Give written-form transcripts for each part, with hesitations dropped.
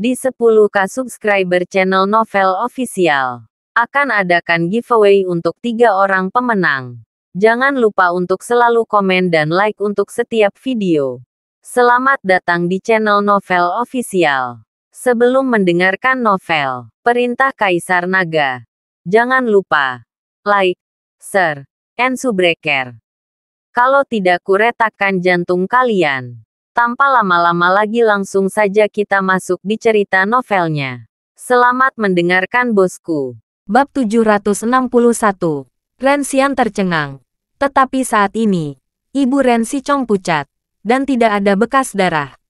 Di 10K subscriber channel Novel Official, akan adakan giveaway untuk 3 orang pemenang. Jangan lupa untuk selalu komen dan like untuk setiap video. Selamat datang di channel Novel Official. Sebelum mendengarkan novel Perintah Kaisar Naga, jangan lupa like, share, and subscribe. Kalau tidak kuretakkan jantung kalian. Tanpa lama-lama lagi langsung saja kita masuk di cerita novelnya. Selamat mendengarkan bosku. Bab 761. Ren Xian tercengang. Tetapi saat ini, Ibu Ren Xicong pucat, dan tidak ada bekas darah.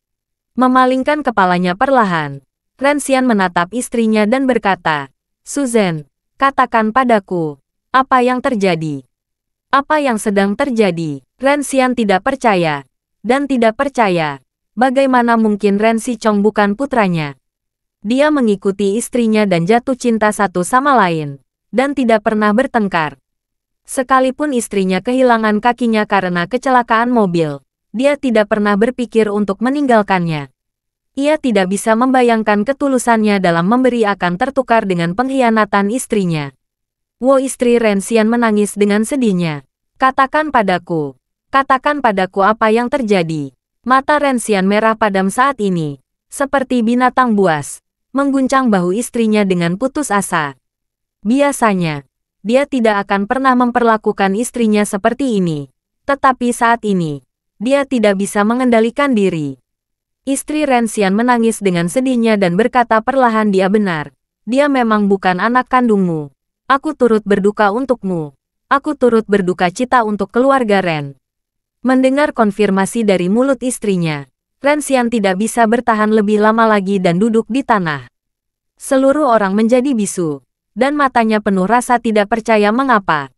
Memalingkan kepalanya perlahan, Ren Xian menatap istrinya dan berkata, "Suzhen, katakan padaku, apa yang terjadi? Apa yang sedang terjadi?" Ren Xian tidak percaya, dan tidak percaya. Bagaimana mungkin Ren Xicong bukan putranya? Dia mengikuti istrinya dan jatuh cinta satu sama lain, dan tidak pernah bertengkar. Sekalipun istrinya kehilangan kakinya karena kecelakaan mobil, dia tidak pernah berpikir untuk meninggalkannya. Ia tidak bisa membayangkan ketulusannya dalam memberi akan tertukar dengan pengkhianatan istrinya. Wo, istri Ren Xian menangis dengan sedihnya. Katakan padaku apa yang terjadi." Mata Ren Xian merah padam saat ini, seperti binatang buas, mengguncang bahu istrinya dengan putus asa. Biasanya, dia tidak akan pernah memperlakukan istrinya seperti ini. Tetapi saat ini, dia tidak bisa mengendalikan diri. Istri Ren Xian menangis dengan sedihnya dan berkata perlahan, "Dia benar. Dia memang bukan anak kandungmu. Aku turut berduka untukmu. Aku turut berduka cita untuk keluarga Ren." Mendengar konfirmasi dari mulut istrinya, Ren Xian tidak bisa bertahan lebih lama lagi dan duduk di tanah. Seluruh orang menjadi bisu, dan matanya penuh rasa tidak percaya. Mengapa?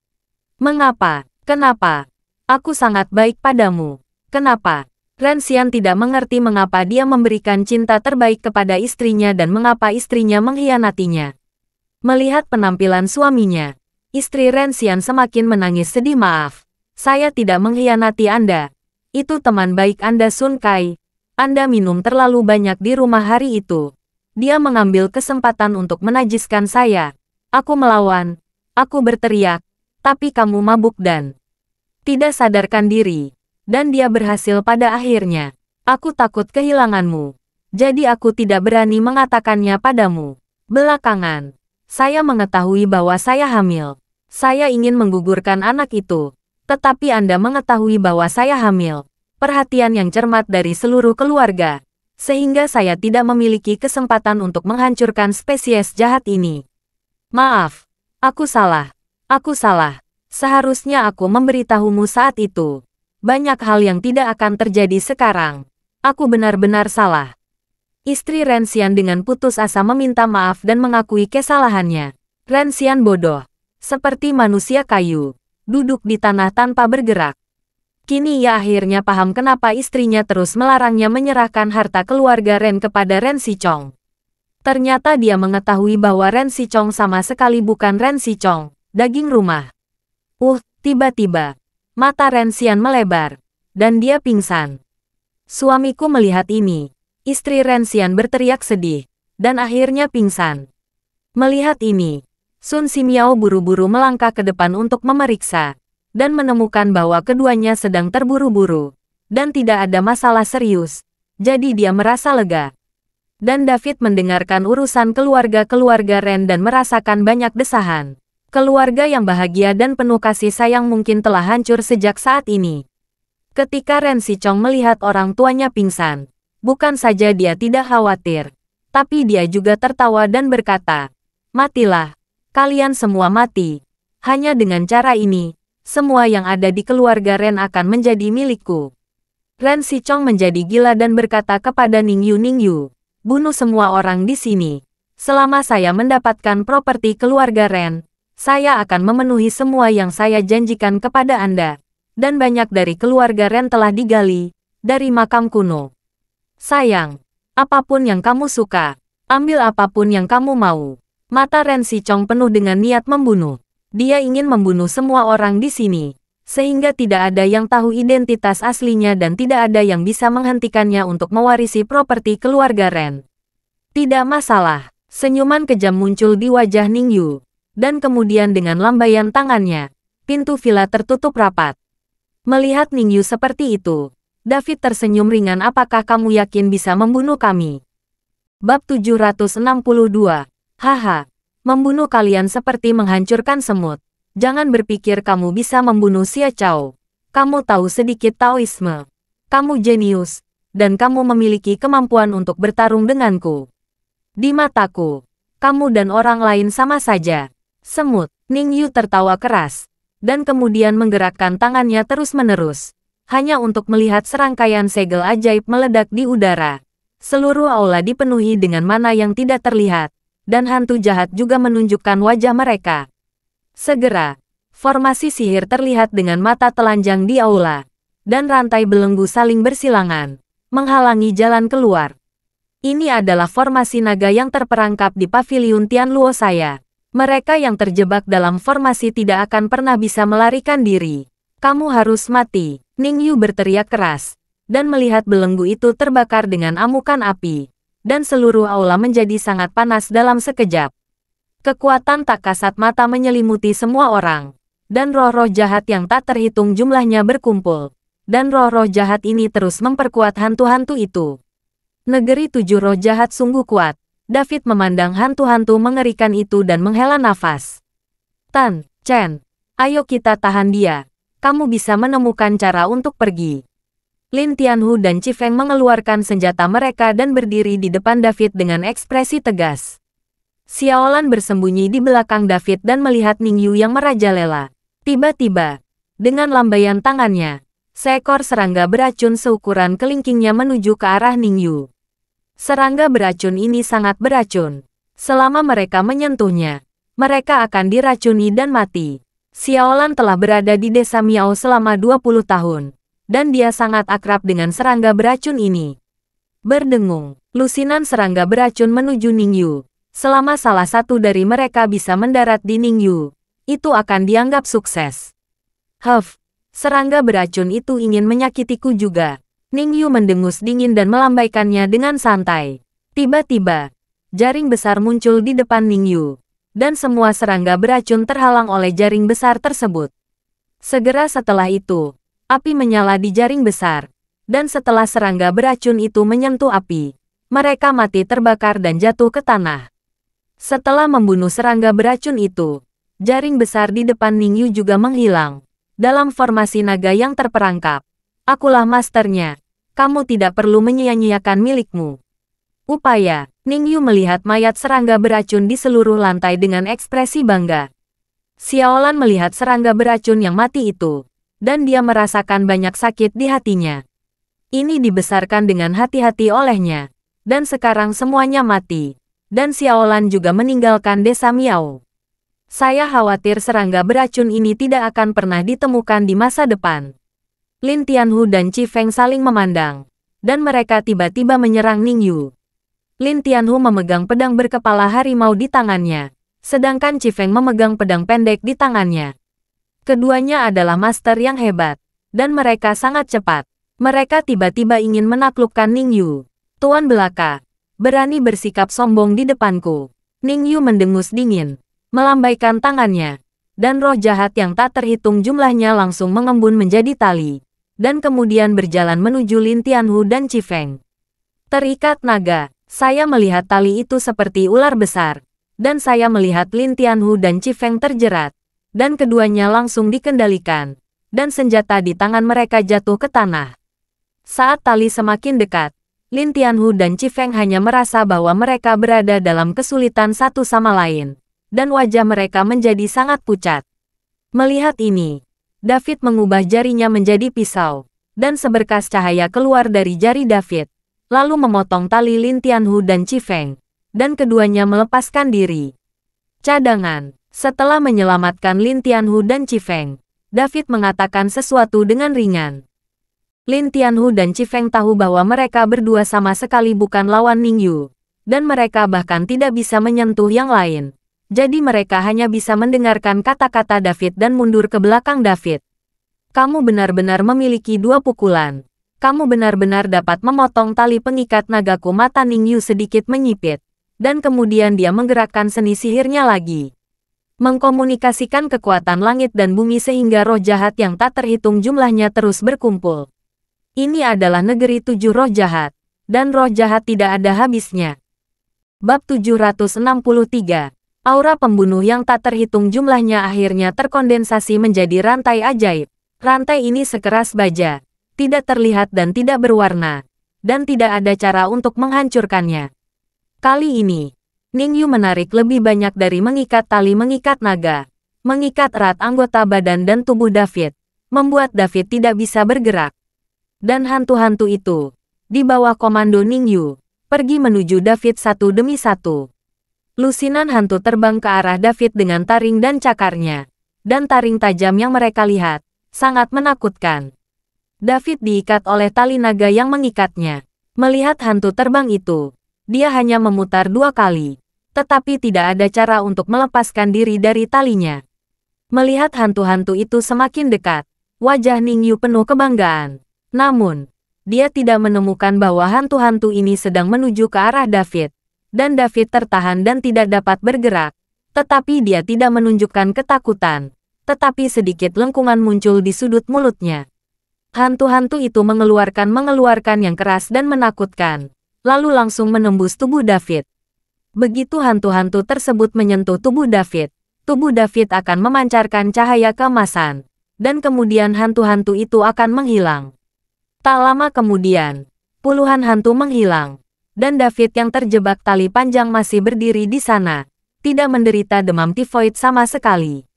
Mengapa? Kenapa? Aku sangat baik padamu. Kenapa? Ren Xian tidak mengerti mengapa dia memberikan cinta terbaik kepada istrinya dan mengapa istrinya mengkhianatinya. Melihat penampilan suaminya, istri Ren Xian semakin menangis sedih. "Maaf, saya tidak mengkhianati Anda. Itu teman baik Anda, Sun Kai. Anda minum terlalu banyak di rumah hari itu. Dia mengambil kesempatan untuk menajiskan saya. Aku melawan. Aku berteriak. Tapi kamu mabuk dan tidak sadarkan diri. Dan dia berhasil pada akhirnya. Aku takut kehilanganmu. Jadi aku tidak berani mengatakannya padamu. Belakangan, saya mengetahui bahwa saya hamil. Saya ingin menggugurkan anak itu. Tetapi Anda mengetahui bahwa saya hamil. Perhatian yang cermat dari seluruh keluarga. Sehingga saya tidak memiliki kesempatan untuk menghancurkan spesies jahat ini. Maaf, aku salah. Aku salah. Seharusnya aku memberitahumu saat itu. Banyak hal yang tidak akan terjadi sekarang. Aku benar-benar salah." Istri Ren Xian dengan putus asa meminta maaf dan mengakui kesalahannya. Ren Xian bodoh, seperti manusia kayu, duduk di tanah tanpa bergerak. Kini ia akhirnya paham kenapa istrinya terus melarangnya menyerahkan harta keluarga Ren kepada Ren Xicong. Ternyata dia mengetahui bahwa Ren Xicong sama sekali bukan Ren Xicong, daging rumah. Tiba-tiba, mata Ren Xian melebar, dan dia pingsan. "Suamiku melihat ini." Istri Ren Xian berteriak sedih, dan akhirnya pingsan. Melihat ini, Sun Ximiao buru-buru melangkah ke depan untuk memeriksa, dan menemukan bahwa keduanya sedang terburu-buru, dan tidak ada masalah serius, jadi dia merasa lega. Dan David mendengarkan urusan keluarga-keluarga Ren dan merasakan banyak desahan. Keluarga yang bahagia dan penuh kasih sayang mungkin telah hancur sejak saat ini. Ketika Ren Xicong melihat orang tuanya pingsan, bukan saja dia tidak khawatir, tapi dia juga tertawa dan berkata, "Matilah, kalian semua mati. Hanya dengan cara ini, semua yang ada di keluarga Ren akan menjadi milikku." Ren Xicong menjadi gila dan berkata kepada Ningyu, "Bunuh semua orang di sini. Selama saya mendapatkan properti keluarga Ren, saya akan memenuhi semua yang saya janjikan kepada Anda. Dan banyak dari keluarga Ren telah digali, dari makam kuno. Sayang, apapun yang kamu suka, ambil apapun yang kamu mau." Mata Ren Xicong penuh dengan niat membunuh. Dia ingin membunuh semua orang di sini, sehingga tidak ada yang tahu identitas aslinya dan tidak ada yang bisa menghentikannya untuk mewarisi properti keluarga Ren. Tidak masalah. Senyuman kejam muncul di wajah Ningyu. Dan kemudian dengan lambaian tangannya, pintu villa tertutup rapat. Melihat Ningyu seperti itu, David tersenyum ringan. Apakah kamu yakin bisa membunuh kami? Bab 762. Haha. Membunuh kalian seperti menghancurkan semut. Jangan berpikir kamu bisa membunuh Xie Chao. Kamu tahu sedikit Taoisme. Kamu jenius, dan kamu memiliki kemampuan untuk bertarung denganku. Di mataku, kamu dan orang lain sama saja. Semut. Ningyu tertawa keras, dan kemudian menggerakkan tangannya terus-menerus, hanya untuk melihat serangkaian segel ajaib meledak di udara. Seluruh aula dipenuhi dengan mana yang tidak terlihat, dan hantu jahat juga menunjukkan wajah mereka. Segera, formasi sihir terlihat dengan mata telanjang di aula, dan rantai belenggu saling bersilangan, menghalangi jalan keluar. Ini adalah formasi naga yang terperangkap di paviliun Tianluo saya. Mereka yang terjebak dalam formasi tidak akan pernah bisa melarikan diri. Kamu harus mati. Ningyu berteriak keras, dan melihat belenggu itu terbakar dengan amukan api, dan seluruh aula menjadi sangat panas dalam sekejap. Kekuatan tak kasat mata menyelimuti semua orang, dan roh-roh jahat yang tak terhitung jumlahnya berkumpul, dan roh-roh jahat ini terus memperkuat hantu-hantu itu. Negeri tujuh roh jahat sungguh kuat. David memandang hantu-hantu mengerikan itu dan menghela nafas. Tan Chen, ayo kita tahan dia. Kamu bisa menemukan cara untuk pergi. Lin Tianhu dan Qi Feng mengeluarkan senjata mereka dan berdiri di depan David dengan ekspresi tegas. Xiaolan bersembunyi di belakang David dan melihat Ningyu yang merajalela. Tiba-tiba, dengan lambaian tangannya, seekor serangga beracun seukuran kelingkingnya menuju ke arah Ningyu. Serangga beracun ini sangat beracun. Selama mereka menyentuhnya, mereka akan diracuni dan mati. Xiaolan telah berada di desa Miao selama 20 tahun, dan dia sangat akrab dengan serangga beracun ini. Berdengung, lusinan serangga beracun menuju Ningyu. Selama salah satu dari mereka bisa mendarat di Ningyu, itu akan dianggap sukses. Huff, serangga beracun itu ingin menyakitiku juga. Ningyu mendengus dingin dan melambaikannya dengan santai. Tiba-tiba, jaring besar muncul di depan Ningyu, dan semua serangga beracun terhalang oleh jaring besar tersebut. Segera setelah itu, api menyala di jaring besar, dan setelah serangga beracun itu menyentuh api, mereka mati terbakar dan jatuh ke tanah. Setelah membunuh serangga beracun itu, jaring besar di depan Ningyu juga menghilang. Dalam formasi naga yang terperangkap, akulah masternya. Kamu tidak perlu menyia-nyiakan milikmu. Upaya. Ningyu melihat mayat serangga beracun di seluruh lantai dengan ekspresi bangga. Xiaolan melihat serangga beracun yang mati itu, dan dia merasakan banyak sakit di hatinya. Ini dibesarkan dengan hati-hati olehnya, dan sekarang semuanya mati, dan Xiaolan juga meninggalkan desa Miao. Saya khawatir serangga beracun ini tidak akan pernah ditemukan di masa depan. Lin Tianhu dan Qi Feng saling memandang, dan mereka tiba-tiba menyerang Ningyu. Lin Tianhu memegang pedang berkepala harimau di tangannya, sedangkan Qi Feng memegang pedang pendek di tangannya. Keduanya adalah master yang hebat, dan mereka sangat cepat. Mereka tiba-tiba ingin menaklukkan Ningyu. Tuan belaka, berani bersikap sombong di depanku. Ningyu mendengus dingin, melambaikan tangannya, dan roh jahat yang tak terhitung jumlahnya langsung mengembun menjadi tali, dan kemudian berjalan menuju Lin Tianhu dan Qi Feng. Terikat naga, saya melihat tali itu seperti ular besar, dan saya melihat Lin Tianhu dan Qi Feng terjerat, dan keduanya langsung dikendalikan, dan senjata di tangan mereka jatuh ke tanah. Saat tali semakin dekat, Lin Tianhu dan Qi Feng hanya merasa bahwa mereka berada dalam kesulitan satu sama lain, dan wajah mereka menjadi sangat pucat. Melihat ini, David mengubah jarinya menjadi pisau, dan seberkas cahaya keluar dari jari David, lalu memotong tali Lin Tianhu dan Qi Feng, dan keduanya melepaskan diri. Cadangan. Setelah menyelamatkan Lin Tianhu dan Qi Feng, David mengatakan sesuatu dengan ringan. Lin Tianhu dan Qi Feng tahu bahwa mereka berdua sama sekali bukan lawan Ningyu, dan mereka bahkan tidak bisa menyentuh yang lain. Jadi mereka hanya bisa mendengarkan kata-kata David dan mundur ke belakang David. Kamu benar-benar memiliki dua pukulan. Kamu benar-benar dapat memotong tali pengikat nagaku. Mata Ningyu sedikit menyipit. dan kemudian dia menggerakkan seni sihirnya lagi. Mengkomunikasikan kekuatan langit dan bumi sehingga roh jahat yang tak terhitung jumlahnya terus berkumpul. Ini adalah negeri 7 roh jahat, dan roh jahat tidak ada habisnya. Bab 763. Aura pembunuh yang tak terhitung jumlahnya akhirnya terkondensasi menjadi rantai ajaib. Rantai ini sekeras baja, tidak terlihat dan tidak berwarna, dan tidak ada cara untuk menghancurkannya. Kali ini, Ningyu menarik lebih banyak dari mengikat tali mengikat naga, mengikat erat anggota badan dan tubuh David, membuat David tidak bisa bergerak. Dan hantu-hantu itu, di bawah komando Ningyu, pergi menuju David satu demi satu. Lusinan hantu terbang ke arah David dengan taring dan cakarnya, dan taring tajam yang mereka lihat, sangat menakutkan. David diikat oleh tali naga yang mengikatnya. Melihat hantu terbang itu, dia hanya memutar 2 kali, tetapi tidak ada cara untuk melepaskan diri dari talinya. Melihat hantu-hantu itu semakin dekat, wajah Ningyu penuh kebanggaan. Namun, dia tidak menemukan bahwa hantu-hantu ini sedang menuju ke arah David, dan David tertahan dan tidak dapat bergerak, tetapi dia tidak menunjukkan ketakutan, tetapi sedikit lengkungan muncul di sudut mulutnya. Hantu-hantu itu mengeluarkan yang keras dan menakutkan, lalu langsung menembus tubuh David. Begitu hantu-hantu tersebut menyentuh tubuh David akan memancarkan cahaya keemasan, dan kemudian hantu-hantu itu akan menghilang. Tak lama kemudian, puluhan hantu menghilang, dan David yang terjebak tali panjang masih berdiri di sana, tidak menderita demam tifoid sama sekali.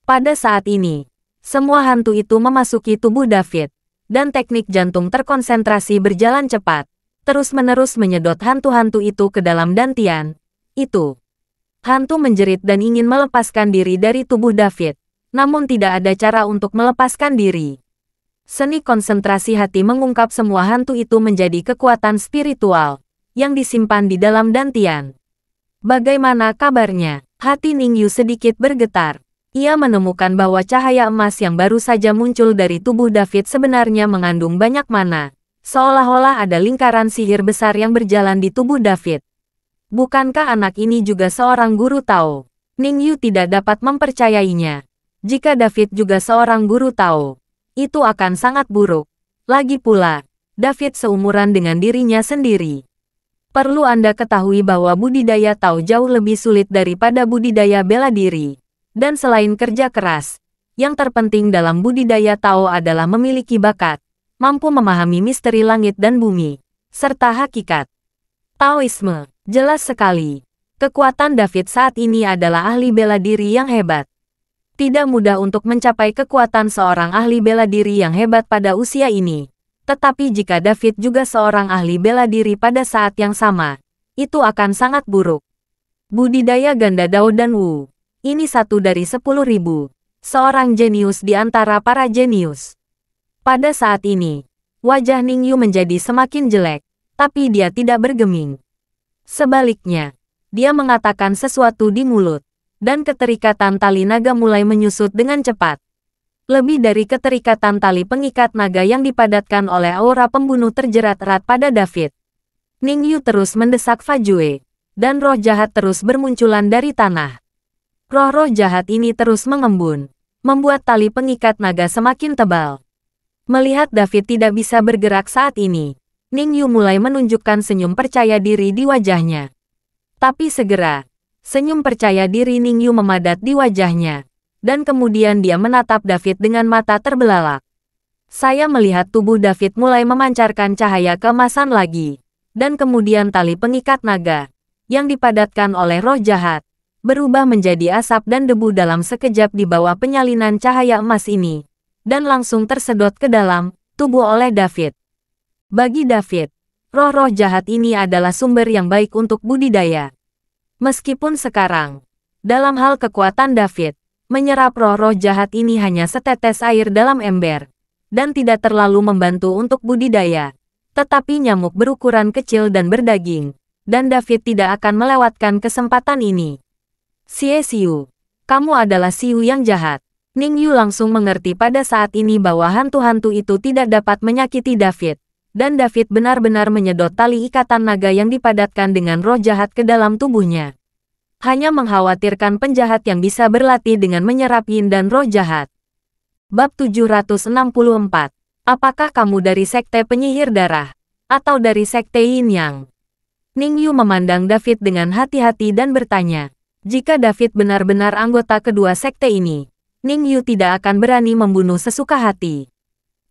Pada saat ini, semua hantu itu memasuki tubuh David, dan teknik jantung terkonsentrasi berjalan cepat, terus-menerus menyedot hantu-hantu itu ke dalam dantian. Itu. Hantu menjerit dan ingin melepaskan diri dari tubuh David, namun tidak ada cara untuk melepaskan diri. Seni konsentrasi hati mengungkap semua hantu itu menjadi kekuatan spiritual, yang disimpan di dalam dantian. Bagaimana kabarnya? Hati Ningyu sedikit bergetar. Ia menemukan bahwa cahaya emas yang baru saja muncul dari tubuh David sebenarnya mengandung banyak mana, seolah-olah ada lingkaran sihir besar yang berjalan di tubuh David. Bukankah anak ini juga seorang guru Tao? Ningyu tidak dapat mempercayainya. Jika David juga seorang guru Tao, itu akan sangat buruk. Lagi pula, David seumuran dengan dirinya sendiri. Perlu Anda ketahui bahwa budidaya Tao jauh lebih sulit daripada budidaya bela diri. Dan selain kerja keras, yang terpenting dalam budidaya Tao adalah memiliki bakat, mampu memahami misteri langit dan bumi, serta hakikat. Taoisme, jelas sekali. Kekuatan David saat ini adalah ahli bela diri yang hebat. Tidak mudah untuk mencapai kekuatan seorang ahli bela diri yang hebat pada usia ini. Tetapi jika David juga seorang ahli bela diri pada saat yang sama, itu akan sangat buruk. Budidaya ganda Dao dan Wu. Ini 1 dari 10.000. Seorang jenius di antara para jenius. Pada saat ini, wajah Ningyu menjadi semakin jelek, tapi dia tidak bergeming. Sebaliknya, dia mengatakan sesuatu di mulut, dan keterikatan tali naga mulai menyusut dengan cepat. Lebih dari keterikatan tali pengikat naga yang dipadatkan oleh aura pembunuh terjerat erat pada David. Ningyu terus mendesak Fajue, dan roh jahat terus bermunculan dari tanah. Roh-roh jahat ini terus mengembun, membuat tali pengikat naga semakin tebal. Melihat David tidak bisa bergerak saat ini, Ningyu mulai menunjukkan senyum percaya diri di wajahnya. Tapi segera, senyum percaya diri Ningyu memadat di wajahnya, dan kemudian dia menatap David dengan mata terbelalak. Saya melihat tubuh David mulai memancarkan cahaya keemasan lagi, dan kemudian tali pengikat naga, yang dipadatkan oleh roh jahat, berubah menjadi asap dan debu dalam sekejap di bawah penyalinan cahaya emas ini, dan langsung tersedot ke dalam tubuh oleh David. Bagi David, roh-roh jahat ini adalah sumber yang baik untuk budidaya. Meskipun sekarang, dalam hal kekuatan David, menyerap roh-roh jahat ini hanya setetes air dalam ember, dan tidak terlalu membantu untuk budidaya, tetapi nyamuk berukuran kecil dan berdaging, dan David tidak akan melewatkan kesempatan ini. Xie Xiu, kamu adalah Xiu yang jahat. Ningyu langsung mengerti pada saat ini bahwa hantu-hantu itu tidak dapat menyakiti David, Dan David benar-benar menyedot tali ikatan naga yang dipadatkan dengan roh jahat ke dalam tubuhnya. Hanya mengkhawatirkan penjahat yang bisa berlatih dengan menyerap yin dan roh jahat. Bab 764. Apakah kamu dari sekte penyihir darah? Atau dari sekte yin yang? Ningyu memandang David dengan hati-hati dan bertanya. Jika David benar-benar anggota kedua sekte ini, Ningyu tidak akan berani membunuh sesuka hati.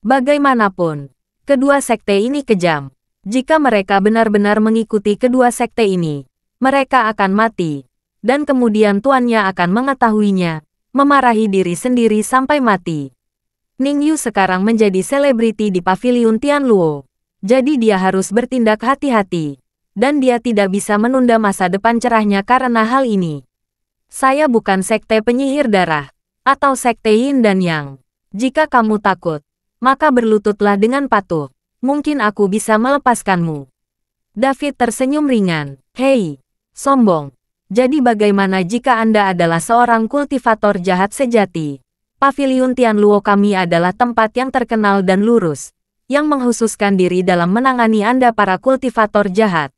Bagaimanapun, kedua sekte ini kejam. Jika mereka benar-benar mengikuti kedua sekte ini, mereka akan mati. Dan kemudian tuannya akan mengetahuinya, memarahi diri sendiri sampai mati. Ningyu sekarang menjadi selebriti di paviliun Tianluo. Jadi dia harus bertindak hati-hati. Dan dia tidak bisa menunda masa depan cerahnya karena hal ini. Saya bukan sekte penyihir darah, atau sekte yin dan yang. Jika kamu takut, maka berlututlah dengan patuh. Mungkin aku bisa melepaskanmu. David tersenyum ringan. Hei, sombong. Jadi bagaimana jika Anda adalah seorang kultivator jahat sejati? Paviliun Tianluo kami adalah tempat yang terkenal dan lurus, yang menghususkan diri dalam menangani Anda para kultivator jahat.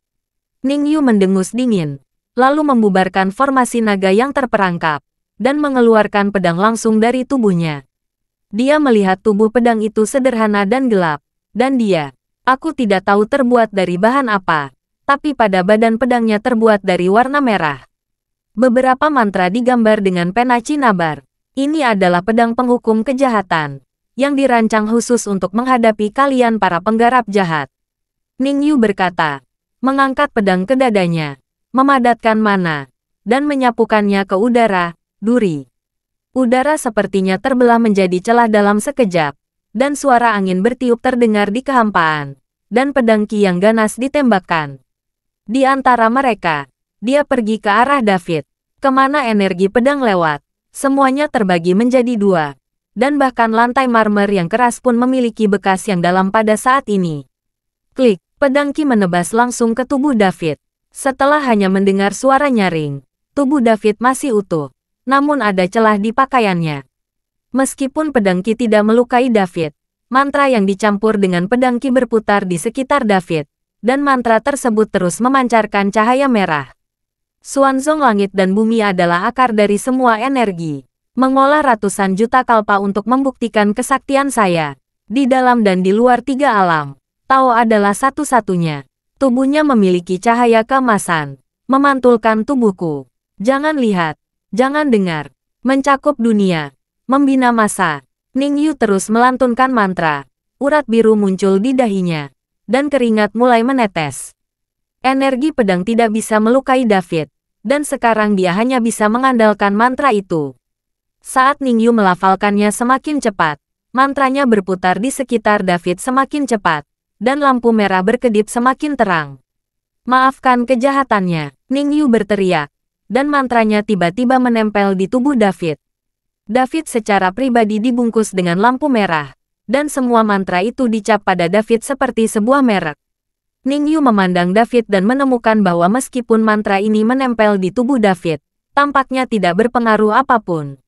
Ningyu mendengus dingin, lalu membubarkan formasi naga yang terperangkap, dan mengeluarkan pedang langsung dari tubuhnya. Dia melihat tubuh pedang itu sederhana dan gelap, dan aku tidak tahu terbuat dari bahan apa, tapi pada badan pedangnya terbuat dari warna merah. Beberapa mantra digambar dengan pena cinabar. Ini adalah pedang penghukum kejahatan, yang dirancang khusus untuk menghadapi kalian para penggarap jahat. Ningyu berkata, mengangkat pedang ke dadanya, memadatkan mana, dan menyapukannya ke udara, duri. Udara sepertinya terbelah menjadi celah dalam sekejap, dan suara angin bertiup terdengar di kehampaan, dan pedang Ki yang ganas ditembakkan. Di antara mereka, dia pergi ke arah David. Kemana energi pedang lewat, semuanya terbagi menjadi dua, dan bahkan lantai marmer yang keras pun memiliki bekas yang dalam pada saat ini. Klik. Pedang Ki menebas langsung ke tubuh David. Setelah hanya mendengar suara nyaring, tubuh David masih utuh, namun ada celah di pakaiannya. Meskipun pedang Ki tidak melukai David, mantra yang dicampur dengan pedang Ki berputar di sekitar David, dan mantra tersebut terus memancarkan cahaya merah. Xuanzong langit dan bumi adalah akar dari semua energi. Mengolah ratusan juta kalpa untuk membuktikan kesaktian saya. Di dalam dan di luar tiga alam. Tao adalah satu-satunya. Tubuhnya memiliki cahaya keemasan, memantulkan tubuhku. Jangan lihat, jangan dengar, mencakup dunia, membina masa. Ningyu terus melantunkan mantra. Urat biru muncul di dahinya, dan keringat mulai menetes. Energi pedang tidak bisa melukai David, dan sekarang dia hanya bisa mengandalkan mantra itu. Saat Ningyu melafalkannya semakin cepat, mantranya berputar di sekitar David semakin cepat. Dan lampu merah berkedip semakin terang. Maafkan kejahatannya, Ningyu berteriak, dan mantranya tiba-tiba menempel di tubuh David. David secara pribadi dibungkus dengan lampu merah, dan semua mantra itu dicap pada David seperti sebuah merek. Ningyu memandang David dan menemukan bahwa meskipun mantra ini menempel di tubuh David, tampaknya tidak berpengaruh apapun.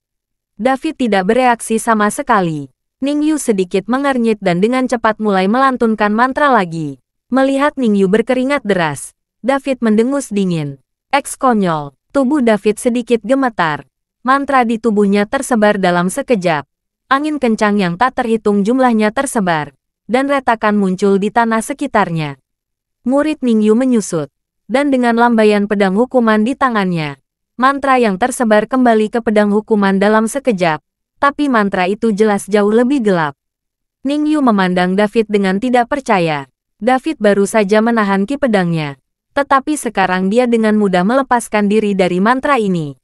David tidak bereaksi sama sekali. Ningyu sedikit mengernyit dan dengan cepat mulai melantunkan mantra lagi. Melihat Ningyu berkeringat deras, David mendengus dingin. Konyol, tubuh David sedikit gemetar. Mantra di tubuhnya tersebar dalam sekejap. Angin kencang yang tak terhitung jumlahnya tersebar, dan retakan muncul di tanah sekitarnya. Murid Ningyu menyusut, dan dengan lambaian pedang hukuman di tangannya, mantra yang tersebar kembali ke pedang hukuman dalam sekejap. Tapi mantra itu jelas jauh lebih gelap. Ningyu memandang David dengan tidak percaya. David baru saja menahan ki pedangnya. Tetapi sekarang dia dengan mudah melepaskan diri dari mantra ini.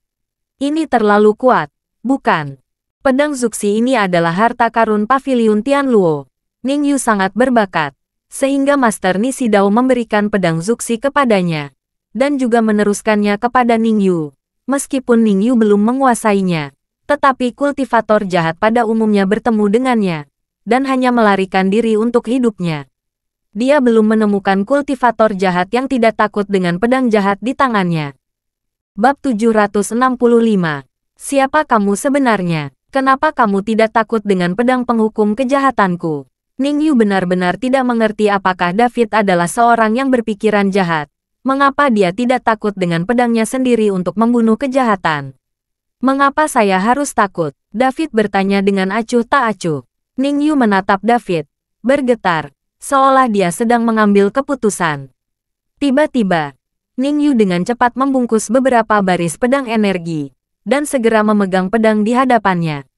Ini terlalu kuat, bukan? Pedang Zuxi ini adalah harta karun paviliun Tianluo. Ningyu sangat berbakat, sehingga Master Nishidao memberikan pedang Zuxi kepadanya. Dan juga meneruskannya kepada Ningyu. Meskipun Ningyu belum menguasainya. Tetapi kultivator jahat pada umumnya bertemu dengannya, dan hanya melarikan diri untuk hidupnya. Dia belum menemukan kultivator jahat yang tidak takut dengan pedang jahat di tangannya. Bab 765. Siapa kamu sebenarnya? Kenapa kamu tidak takut dengan pedang penghukum kejahatanku? Ning Yu benar-benar tidak mengerti apakah David adalah seorang yang berpikiran jahat. Mengapa dia tidak takut dengan pedangnya sendiri untuk membunuh kejahatan? Mengapa saya harus takut? David bertanya dengan acuh tak acuh. Ning Yu menatap David, bergetar, seolah dia sedang mengambil keputusan. Tiba-tiba, Ning Yu dengan cepat membungkus beberapa baris pedang energi, dan segera memegang pedang di hadapannya.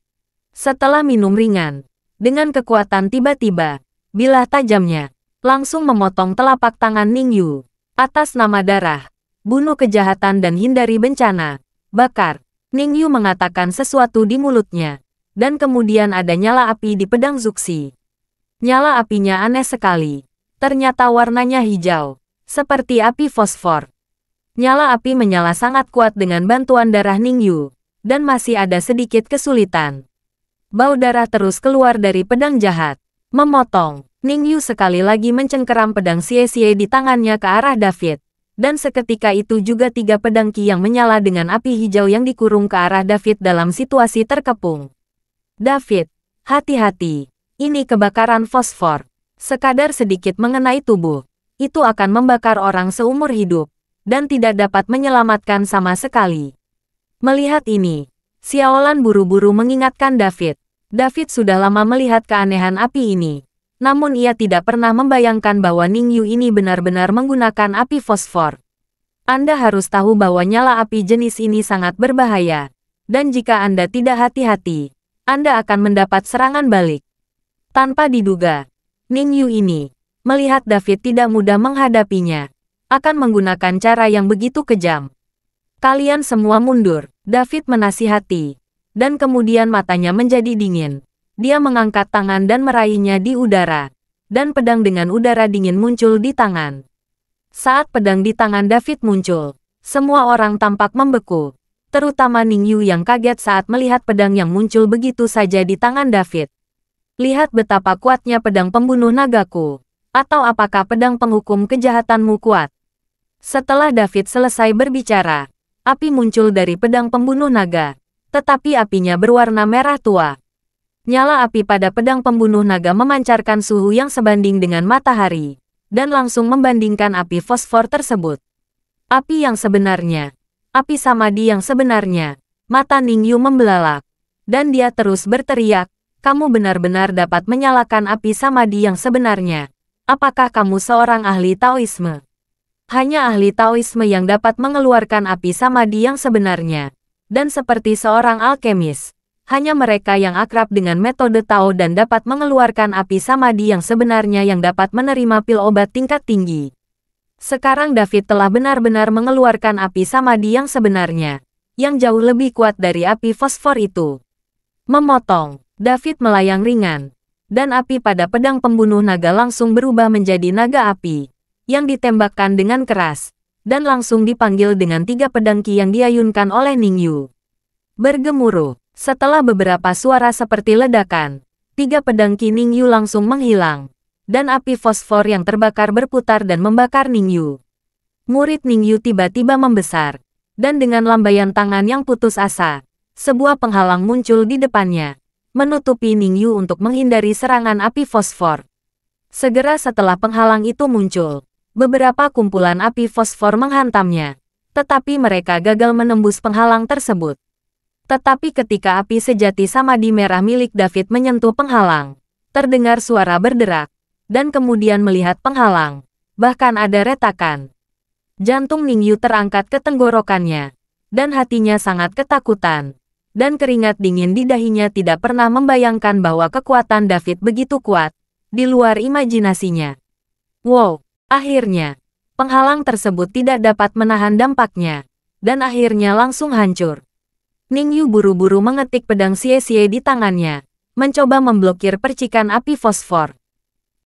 Setelah minum ringan, dengan kekuatan tiba-tiba, bilah tajamnya, langsung memotong telapak tangan Ning Yu. Atas nama darah, bunuh kejahatan dan hindari bencana, bakar. Ning Yu mengatakan sesuatu di mulutnya, dan kemudian ada nyala api di pedang Zuxi. Nyala apinya aneh sekali. Ternyata warnanya hijau, seperti api fosfor. Nyala api menyala sangat kuat dengan bantuan darah Ning Yu, dan masih ada sedikit kesulitan. Bau darah terus keluar dari pedang jahat. Memotong. Ning Yu sekali lagi mencengkeram pedang Xie di tangannya ke arah David. Dan seketika itu juga 3 pedang Qi yang menyala dengan api hijau yang dikurung ke arah David dalam situasi terkepung. David, hati-hati. Ini kebakaran fosfor. Sekadar sedikit mengenai tubuh, itu akan membakar orang seumur hidup, dan tidak dapat menyelamatkan sama sekali. Melihat ini, Xiaolan buru-buru mengingatkan David. David sudah lama melihat keanehan api ini. Namun ia tidak pernah membayangkan bahwa Ning Yu ini benar-benar menggunakan api fosfor. Anda harus tahu bahwa nyala api jenis ini sangat berbahaya. Dan jika Anda tidak hati-hati, Anda akan mendapat serangan balik. Tanpa diduga, Ning Yu ini, melihat David tidak mudah menghadapinya, akan menggunakan cara yang begitu kejam. Kalian semua mundur, David menasihati. Dan kemudian matanya menjadi dingin. Dia mengangkat tangan dan meraihnya di udara. Dan pedang dengan udara dingin muncul di tangan. Saat pedang di tangan David muncul, semua orang tampak membeku. Terutama Ning Yu yang kaget saat melihat pedang yang muncul begitu saja di tangan David. Lihat betapa kuatnya pedang pembunuh nagaku. Atau apakah pedang penghukum kejahatanmu kuat? Setelah David selesai berbicara, api muncul dari pedang pembunuh naga, tetapi apinya berwarna merah tua. Nyala api pada pedang pembunuh naga memancarkan suhu yang sebanding dengan matahari, dan langsung membandingkan api fosfor tersebut. Api yang sebenarnya, api samadhi yang sebenarnya, mata Ning Yu membelalak, dan dia terus berteriak, kamu benar-benar dapat menyalakan api samadhi yang sebenarnya. Apakah kamu seorang ahli Taoisme? Hanya ahli Taoisme yang dapat mengeluarkan api samadhi yang sebenarnya. Dan seperti seorang alkemis, hanya mereka yang akrab dengan metode Tao dan dapat mengeluarkan api samadhi yang sebenarnya yang dapat menerima pil obat tingkat tinggi. Sekarang David telah benar-benar mengeluarkan api samadhi yang sebenarnya, yang jauh lebih kuat dari api fosfor itu. Memotong, David melayang ringan, dan api pada pedang pembunuh naga langsung berubah menjadi naga api, yang ditembakkan dengan keras. Dan langsung dipanggil dengan 3 pedang Qi yang diayunkan oleh Ning Yu. Bergemuruh, setelah beberapa suara seperti ledakan, 3 pedang Qi Ning Yu langsung menghilang, dan api fosfor yang terbakar berputar dan membakar Ning Yu. Murid Ning Yu tiba-tiba membesar, dan dengan lambaian tangan yang putus asa, sebuah penghalang muncul di depannya, menutupi Ning Yu untuk menghindari serangan api fosfor. Segera setelah penghalang itu muncul, beberapa kumpulan api fosfor menghantamnya, tetapi mereka gagal menembus penghalang tersebut. Tetapi ketika api sejati samadhi merah milik David menyentuh penghalang, terdengar suara berderak, dan kemudian melihat penghalang, bahkan ada retakan. Jantung Ning Yu terangkat ke tenggorokannya, dan hatinya sangat ketakutan, dan keringat dingin di dahinya tidak pernah membayangkan bahwa kekuatan David begitu kuat, di luar imajinasinya. Wow! Akhirnya, penghalang tersebut tidak dapat menahan dampaknya, dan akhirnya langsung hancur. Ning Yu buru-buru mengetik pedang Xie di tangannya, mencoba memblokir percikan api fosfor.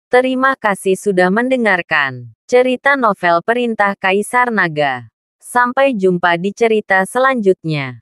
Terima kasih sudah mendengarkan cerita novel Perintah Kaisar Naga. Sampai jumpa di cerita selanjutnya.